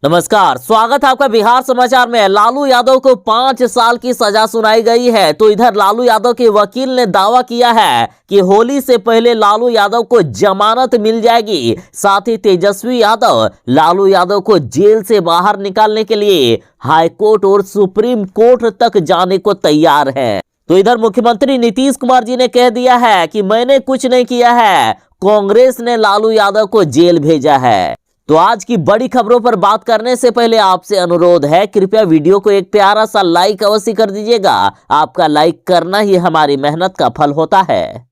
नमस्कार, स्वागत है आपका बिहार समाचार में। लालू यादव को 5 साल की सजा सुनाई गई है। तो इधर लालू यादव के वकील ने दावा किया है कि होली से पहले लालू यादव को जमानत मिल जाएगी। साथ ही तेजस्वी यादव लालू यादव को जेल से बाहर निकालने के लिए हाई कोर्ट और सुप्रीम कोर्ट तक जाने को तैयार है। तो इधर मुख्यमंत्री नीतीश कुमार जी ने कह दिया है कि मैंने कुछ नहीं किया है, कांग्रेस ने लालू यादव को जेल भेजा है। तो आज की बड़ी खबरों पर बात करने से पहले आपसे अनुरोध है, कृपया वीडियो को एक प्यारा सा लाइक अवश्य कर दीजिएगा। आपका लाइक करना ही हमारी मेहनत का फल होता है।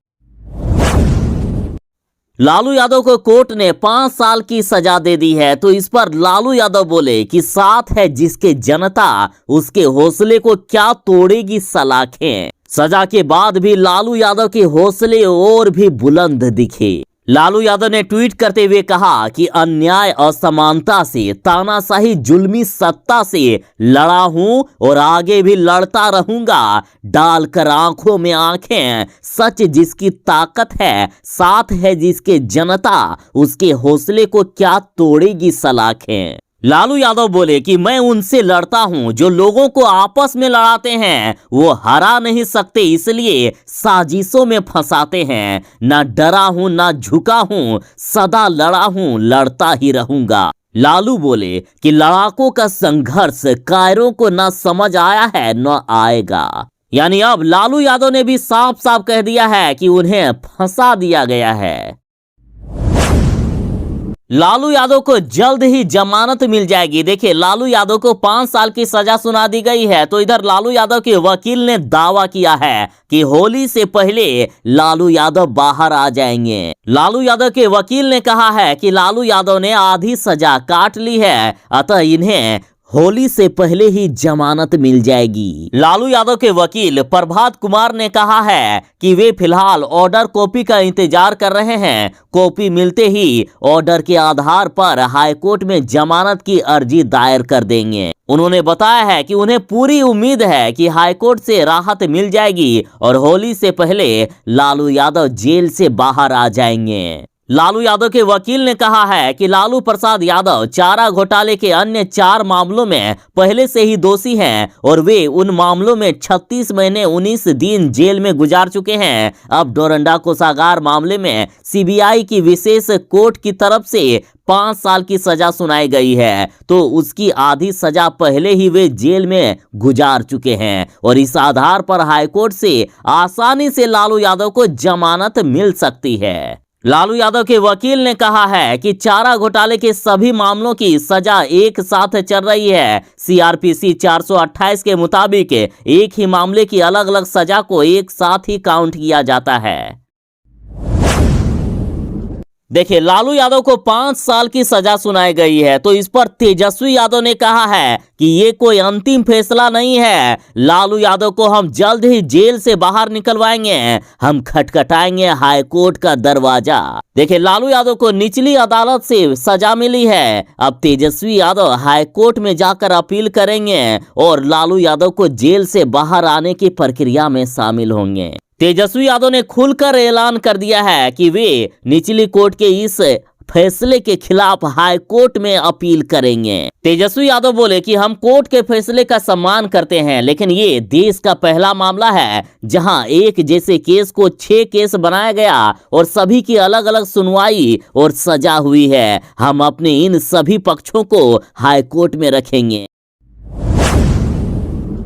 लालू यादव को कोर्ट ने 5 साल की सजा दे दी है। तो इस पर लालू यादव बोले कि साथ है जिसके जनता, उसके हौसले को क्या तोड़ेगी सलाखें। सजा के बाद भी लालू यादव के हौसले और भी बुलंद दिखे। लालू यादव ने ट्वीट करते हुए कहा कि अन्याय, असमानता से, तानाशाही, जुल्मी सत्ता से लड़ा हूं और आगे भी लड़ता रहूंगा। डालकर आंखों में आंखें, सच जिसकी ताकत है, साथ है जिसके जनता, उसके हौसले को क्या तोड़ेगी सलाखें। लालू यादव बोले कि मैं उनसे लड़ता हूं जो लोगों को आपस में लड़ाते हैं, वो हरा नहीं सकते, इसलिए साजिशों में फंसाते हैं। ना डरा हूं ना झुका हूं, सदा लड़ा हूं, लड़ता ही रहूंगा। लालू बोले कि लड़ाकों का संघर्ष कायरों को ना समझ आया है न आएगा। यानी अब लालू यादव ने भी साफ साफ कह दिया है कि उन्हें फंसा दिया गया है। लालू यादव को जल्द ही जमानत मिल जाएगी। देखिए, लालू यादव को 5 साल की सजा सुना दी गई है। तो इधर लालू यादव के वकील ने दावा किया है कि होली से पहले लालू यादव बाहर आ जाएंगे। लालू यादव के वकील ने कहा है कि लालू यादव ने आधी सजा काट ली है, अतः इन्हें होली से पहले ही जमानत मिल जाएगी। लालू यादव के वकील प्रभात कुमार ने कहा है कि वे फिलहाल ऑर्डर कॉपी का इंतजार कर रहे हैं। कॉपी मिलते ही ऑर्डर के आधार पर हाईकोर्ट में जमानत की अर्जी दायर कर देंगे। उन्होंने बताया है कि उन्हें पूरी उम्मीद है कि हाईकोर्ट से राहत मिल जाएगी और होली से पहले लालू यादव जेल से बाहर आ जाएंगे। लालू यादव के वकील ने कहा है कि लालू प्रसाद यादव चारा घोटाले के अन्य 4 मामलों में पहले से ही दोषी हैं और वे उन मामलों में 36 महीने 19 दिन जेल में गुजार चुके हैं। अब डोरंडा कोषागार मामले में सीबीआई की विशेष कोर्ट की तरफ से 5 साल की सजा सुनाई गई है। तो उसकी आधी सजा पहले ही वे जेल में गुजार चुके हैं और इस आधार पर हाईकोर्ट से आसानी से लालू यादव को जमानत मिल सकती है। लालू यादव के वकील ने कहा है कि चारा घोटाले के सभी मामलों की सजा एक साथ चल रही है। सीआरपीसी 428 के मुताबिक एक ही मामले की अलग अलग सजा को एक साथ ही काउंट किया जाता है। देखिए, लालू यादव को 5 साल की सजा सुनाई गई है। तो इस पर तेजस्वी यादव ने कहा है कि ये कोई अंतिम फैसला नहीं है। लालू यादव को हम जल्द ही जेल से बाहर निकलवाएंगे, हम खटखटाएंगे हाई कोर्ट का दरवाजा। देखिए, लालू यादव को निचली अदालत से सजा मिली है। अब तेजस्वी यादव हाई कोर्ट में जाकर अपील करेंगे और लालू यादव को जेल से बाहर आने की प्रक्रिया में शामिल होंगे। तेजस्वी यादव ने खुलकर ऐलान कर दिया है कि वे निचली कोर्ट के इस फैसले के खिलाफ हाई कोर्ट में अपील करेंगे। तेजस्वी यादव बोले कि हम कोर्ट के फैसले का सम्मान करते हैं, लेकिन ये देश का पहला मामला है जहां एक जैसे केस को 6 केस बनाया गया और सभी की अलग अलग सुनवाई और सजा हुई है। हम अपने इन सभी पक्षों को हाई कोर्ट में रखेंगे।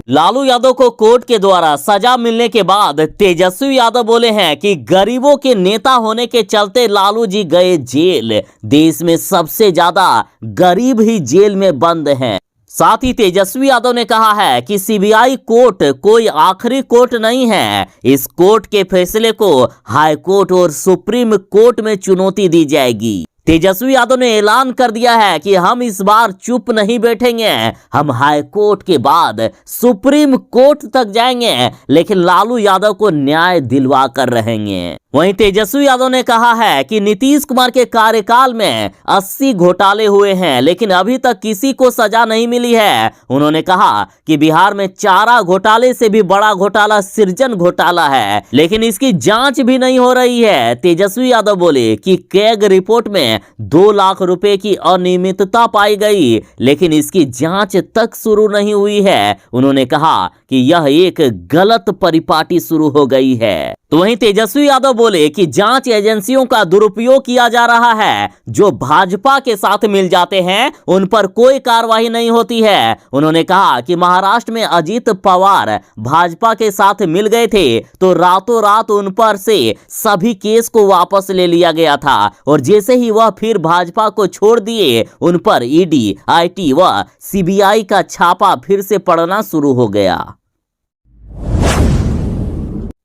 लालू यादव को कोर्ट के द्वारा सजा मिलने के बाद तेजस्वी यादव बोले हैं कि गरीबों के नेता होने के चलते लालू जी गए जेल। देश में सबसे ज्यादा गरीब ही जेल में बंद हैं। साथ ही तेजस्वी यादव ने कहा है कि सीबीआई कोर्ट कोई आखिरी कोर्ट नहीं है। इस कोर्ट के फैसले को हाई कोर्ट और सुप्रीम कोर्ट में चुनौती दी जाएगी। तेजस्वी यादव ने ऐलान कर दिया है कि हम इस बार चुप नहीं बैठेंगे, हम हाई कोर्ट के बाद सुप्रीम कोर्ट तक जाएंगे, लेकिन लालू यादव को न्याय दिलवा कर रहेंगे। वहीं तेजस्वी यादव ने कहा है कि नीतीश कुमार के कार्यकाल में 80 घोटाले हुए हैं, लेकिन अभी तक किसी को सजा नहीं मिली है। उन्होंने कहा कि बिहार में चारा घोटाले से भी बड़ा घोटाला सृजन घोटाला है, लेकिन इसकी जांच भी नहीं हो रही है। तेजस्वी यादव बोले कि कैग रिपोर्ट में 2 लाख रुपए की अनियमितता पाई गई, लेकिन इसकी जांच तक शुरू नहीं हुई है। उन्होंने कहा कि यह एक गलत परिपाटी शुरू हो गई है। तो वहीं तेजस्वी यादव बोले कि जांच एजेंसियों का दुरुपयोग किया जा रहा है। जो भाजपा के साथ मिल जाते हैं उन पर कोई कार्रवाई नहीं होती है। उन्होंने कहा कि महाराष्ट्र में अजीत पवार भाजपा के साथ मिल गए थे तो रातों रात उन पर से सभी केस को वापस ले लिया गया था, और जैसे ही वह फिर भाजपा को छोड़ दिए उन पर ईडी, आईटी व सीबीआई का छापा फिर से पड़ना शुरू हो गया।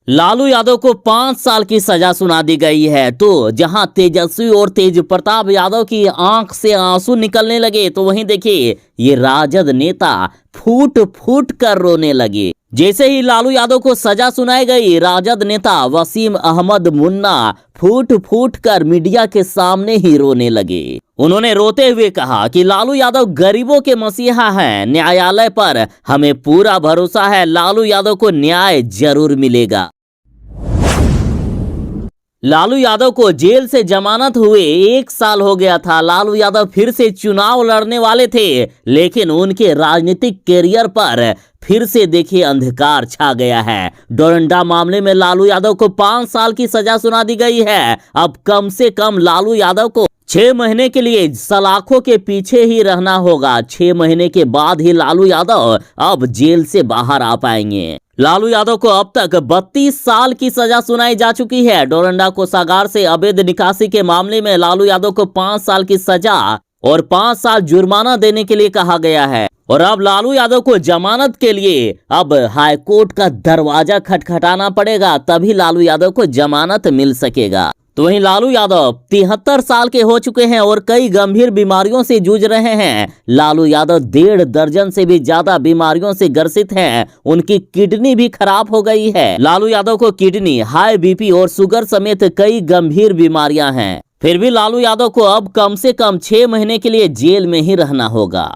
लालू यादव को 5 साल की सजा सुना दी गई है। तो जहां तेजस्वी और तेज प्रताप यादव की आंख से आंसू निकलने लगे, तो वहीं देखिए ये राजद नेता फूट फूट कर रोने लगे। जैसे ही लालू यादव को सजा सुनाई गई, राजद नेता वसीम अहमद मुन्ना फूट फूट कर मीडिया के सामने ही रोने लगे। उन्होंने रोते हुए कहा कि लालू यादव गरीबों के मसीहा हैं। न्यायालय पर हमें पूरा भरोसा है, लालू यादव को न्याय जरूर मिलेगा। लालू यादव को जेल से जमानत हुए 1 साल हो गया था। लालू यादव फिर से चुनाव लड़ने वाले थे, लेकिन उनके राजनीतिक कैरियर पर फिर से देखिए अंधकार छा गया है। डोरंडा मामले में लालू यादव को 5 साल की सजा सुना दी गई है। अब कम से कम लालू यादव को 6 महीने के लिए सलाखों के पीछे ही रहना होगा। 6 महीने के बाद ही लालू यादव अब जेल से बाहर आ पाएंगे। लालू यादव को अब तक 32 साल की सजा सुनाई जा चुकी है। डोरंडा कोषागार से अवैध निकासी के मामले में लालू यादव को 5 साल की सजा और 5 साल जुर्माना देने के लिए कहा गया है। और अब लालू यादव को जमानत के लिए अब हाईकोर्ट का दरवाजा खटखटाना पड़ेगा, तभी लालू यादव को जमानत मिल सकेगा। तो वहीं लालू यादव 73 साल के हो चुके हैं और कई गंभीर बीमारियों से जूझ रहे हैं। लालू यादव 1.5 दर्जन से भी ज्यादा बीमारियों से ग्रसित हैं। उनकी किडनी भी खराब हो गई है। लालू यादव को किडनी, हाई बीपी और शुगर समेत कई गंभीर बीमारियां हैं। फिर भी लालू यादव को अब कम से कम 6 महीने के लिए जेल में ही रहना होगा।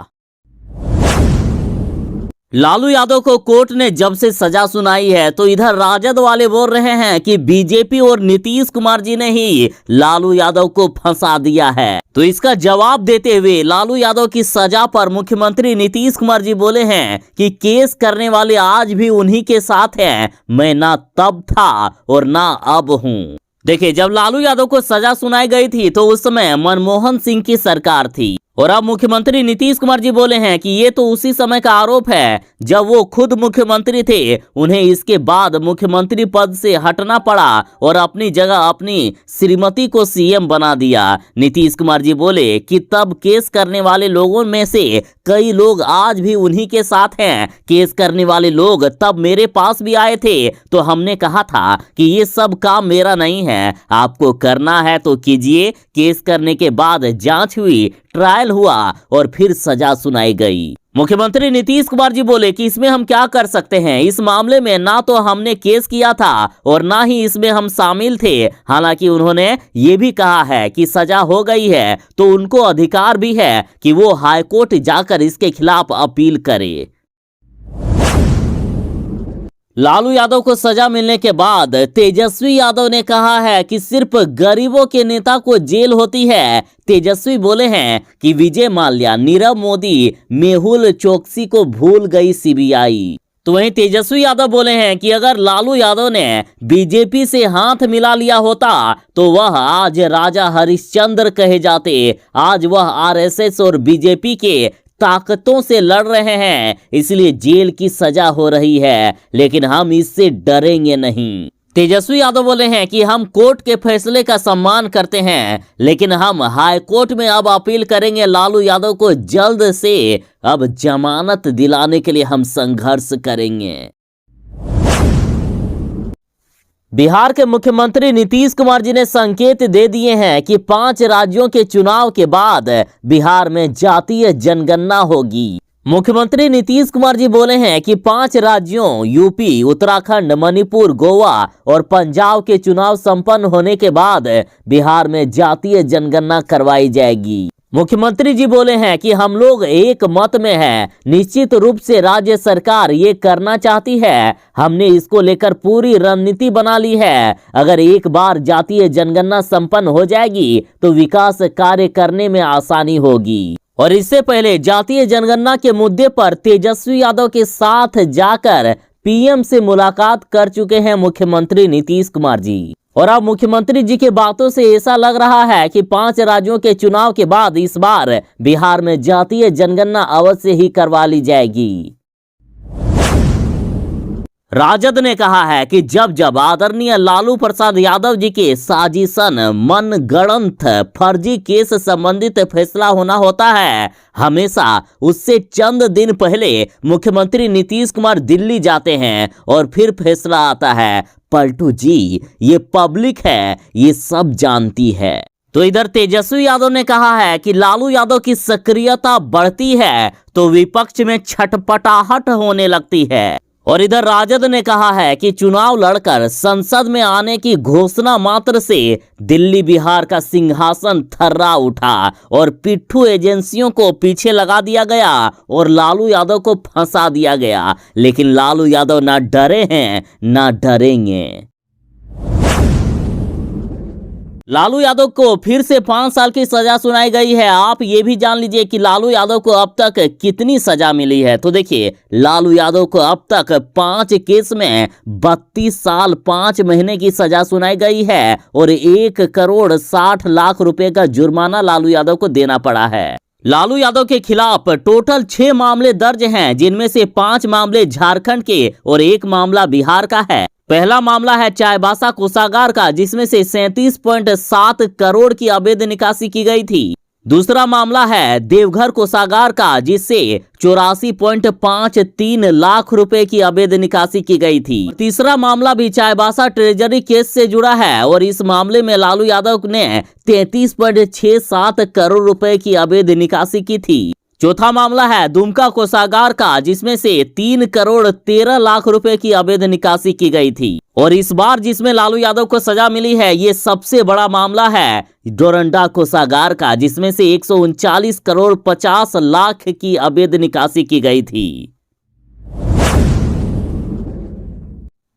लालू यादव को कोर्ट ने जब से सजा सुनाई है, तो इधर राजद वाले बोल रहे हैं कि बीजेपी और नीतीश कुमार जी ने ही लालू यादव को फंसा दिया है। तो इसका जवाब देते हुए लालू यादव की सजा पर मुख्यमंत्री नीतीश कुमार जी बोले हैं कि केस करने वाले आज भी उन्हीं के साथ हैं। मैं ना तब था और ना अब हूँ। देखिए, जब लालू यादव को सजा सुनाई गई थी तो उस समय मनमोहन सिंह की सरकार थी, और अब मुख्यमंत्री नीतीश कुमार जी बोले हैं कि ये तो उसी समय का आरोप है जब वो खुद मुख्यमंत्री थे। उन्हें इसके बाद मुख्यमंत्री पद से हटना पड़ा और अपनी जगह अपनी श्रीमती को सीएम बना दिया। नीतीश कुमार जी बोले कि तब केस करने वाले लोगों में से कई लोग आज भी उन्हीं के साथ हैं। केस करने वाले लोग तब मेरे पास भी आए थे, तो हमने कहा था कि ये सब काम मेरा नहीं है, आपको करना है तो कीजिए। केस करने के बाद जांच हुई, ट्रायल हुआ और फिर सजा सुनाई गई। मुख्यमंत्री नीतीश कुमार जी बोले कि इसमें हम क्या कर सकते हैं। इस मामले में ना तो हमने केस किया था और ना ही इसमें हम शामिल थे। हालांकि उन्होंने ये भी कहा है कि सजा हो गई है तो उनको अधिकार भी है कि वो हाईकोर्ट जाकर इसके खिलाफ अपील करे। लालू यादव को सजा मिलने के बाद तेजस्वी यादव ने कहा है कि सिर्फ गरीबों के नेता को जेल होती है। तेजस्वी बोले हैं कि विजय माल्या, नीरव मोदी, मेहुल चोकसी को भूल गई सीबीआई। तो वहीं तेजस्वी यादव बोले हैं कि अगर लालू यादव ने बीजेपी से हाथ मिला लिया होता तो वह आज राजा हरिश्चंद्र कहे जाते। आज वह आरएसएस और बीजेपी के ताकतों से लड़ रहे हैं, इसलिए जेल की सजा हो रही है, लेकिन हम इससे डरेंगे नहीं। तेजस्वी यादव बोले हैं कि हम कोर्ट के फैसले का सम्मान करते हैं, लेकिन हम हाई कोर्ट में अब अपील करेंगे। लालू यादव को जल्द से अब जमानत दिलाने के लिए हम संघर्ष करेंगे। बिहार के मुख्यमंत्री नीतीश कुमार जी ने संकेत दे दिए हैं कि 5 राज्यों के चुनाव के बाद बिहार में जातीय जनगणना होगी। मुख्यमंत्री नीतीश कुमार जी बोले हैं कि 5 राज्यों यूपी, उत्तराखंड, मणिपुर, गोवा और पंजाब के चुनाव संपन्न होने के बाद बिहार में जातीय जनगणना करवाई जाएगी। मुख्यमंत्री जी बोले हैं कि हम लोग एक मत में हैं, निश्चित रूप से राज्य सरकार ये करना चाहती है। हमने इसको लेकर पूरी रणनीति बना ली है। अगर एक बार जातीय जनगणना संपन्न हो जाएगी तो विकास कार्य करने में आसानी होगी। और इससे पहले जातीय जनगणना के मुद्दे पर तेजस्वी यादव के साथ जाकर पीएम से मुलाकात कर चुके हैं मुख्यमंत्री नीतीश कुमार जी। और अब मुख्यमंत्री जी की बातों से ऐसा लग रहा है कि 5 राज्यों के चुनाव के बाद इस बार बिहार में जातीय जनगणना अवश्य ही करवा ली जाएगी। राजद ने कहा है कि जब जब आदरणीय लालू प्रसाद यादव जी के साजिशन, मनगढ़ंत फर्जी केस संबंधित फैसला होना होता है, हमेशा उससे चंद दिन पहले मुख्यमंत्री नीतीश कुमार दिल्ली जाते हैं और फिर फैसला आता है। पलटू जी, ये पब्लिक है, ये सब जानती है। तो इधर तेजस्वी यादव ने कहा है कि लालू यादव की सक्रियता बढ़ती है तो विपक्ष में छटपटाहट होने लगती है। और इधर राजद ने कहा है कि चुनाव लड़कर संसद में आने की घोषणा मात्र से दिल्ली बिहार का सिंहासन थर्रा उठा और पिट्ठू एजेंसियों को पीछे लगा दिया गया और लालू यादव को फंसा दिया गया। लेकिन लालू यादव ना डरे हैं ना डरेंगे। लालू यादव को फिर से 5 साल की सजा सुनाई गई है। आप ये भी जान लीजिए कि लालू यादव को अब तक कितनी सजा मिली है। तो देखिए, लालू यादव को अब तक 5 केस में 32 साल 5 महीने की सजा सुनाई गई है और 1 करोड़ 60 लाख रुपए का जुर्माना लालू यादव को देना पड़ा है। लालू यादव के खिलाफ टोटल 6 मामले दर्ज हैं, जिनमें से 5 मामले झारखंड के और 1 मामला बिहार का है। पहला मामला है चाईबासा कोषागार का, जिसमें से 37.7 करोड़ की अवैध निकासी की गई थी। दूसरा मामला है देवघर कोषागार का, जिससे 84.53 लाख रुपए की अवैध निकासी की गई थी। तीसरा मामला भी चाईबासा ट्रेजरी केस से जुड़ा है और इस मामले में लालू यादव ने 33.67 करोड़ रुपए की अवैध निकासी की थी। चौथा मामला है दुमका कोषागार का, जिसमें से 3 करोड़ 13 लाख रुपए की अवैध निकासी की गई थी। और इस बार जिसमें लालू यादव को सजा मिली है, ये सबसे बड़ा मामला है डोरंडा कोषागार का, जिसमें से 139 करोड़ 50 लाख की अवैध निकासी की गई थी।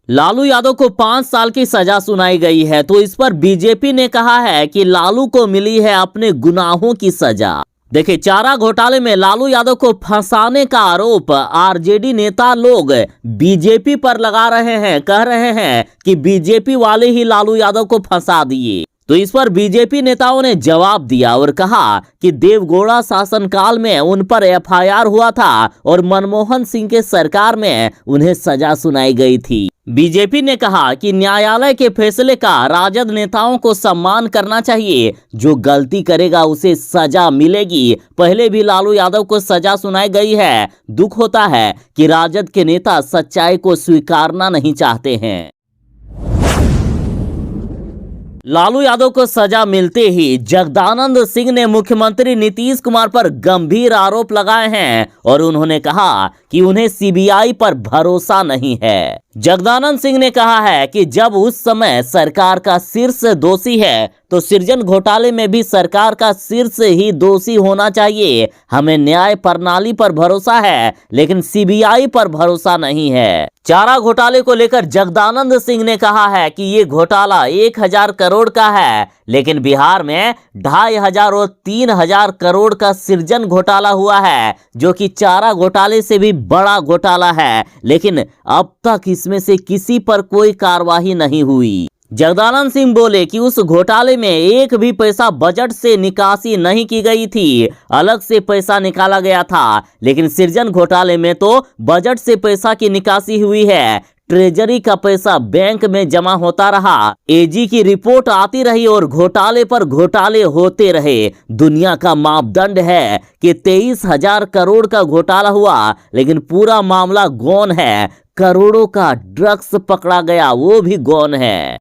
लालू यादव को 5 साल की सजा सुनाई गई है, तो इस पर बीजेपी ने कहा है कि लालू को मिली है अपने गुनाहों की सजा। देखिए, चारा घोटाले में लालू यादव को फंसाने का आरोप आरजेडी नेता लोग बीजेपी पर लगा रहे हैं। कह रहे हैं कि बीजेपी वाले ही लालू यादव को फंसा दिए। तो इस पर बीजेपी नेताओं ने जवाब दिया और कहा कि देवगौड़ा शासनकाल में उन पर एफआईआर हुआ था और मनमोहन सिंह के सरकार में उन्हें सजा सुनाई गई थी। बीजेपी ने कहा कि न्यायालय के फैसले का राजद नेताओं को सम्मान करना चाहिए। जो गलती करेगा उसे सजा मिलेगी। पहले भी लालू यादव को सजा सुनाई गई है। दुख होता है कि राजद के नेता सच्चाई को स्वीकारना नहीं चाहते हैं। लालू यादव को सजा मिलते ही जगदानंद सिंह ने मुख्यमंत्री नीतीश कुमार पर गंभीर आरोप लगाए हैं और उन्होंने कहा कि उन्हें सीबीआई पर भरोसा नहीं है। जगदानंद सिंह ने कहा है कि जब उस समय सरकार का शीर्ष दोषी है तो सृजन घोटाले में भी सरकार का शीर्ष ही दोषी होना चाहिए। हमें न्याय प्रणाली पर भरोसा है, लेकिन सीबीआई पर भरोसा नहीं है। चारा घोटाले को लेकर जगदानंद सिंह ने कहा है कि ये घोटाला 1000 करोड़ का है, लेकिन बिहार में 2500 और 3000 करोड़ का सृजन घोटाला हुआ है, जो कि चारा घोटाले से भी बड़ा घोटाला है। लेकिन अब तक इसमें से किसी पर कोई कार्रवाई नहीं हुई। जगदानंद सिंह बोले कि उस घोटाले में एक भी पैसा बजट से निकासी नहीं की गई थी, अलग से पैसा निकाला गया था। लेकिन सृजन घोटाले में तो बजट से पैसा की निकासी हुई है। ट्रेजरी का पैसा बैंक में जमा होता रहा, एजी की रिपोर्ट आती रही और घोटाले पर घोटाले होते रहे। दुनिया का मापदंड है कि 23,000 करोड़ का घोटाला हुआ, लेकिन पूरा मामला गौन है। करोड़ों का ड्रग्स पकड़ा गया, वो भी गौन है।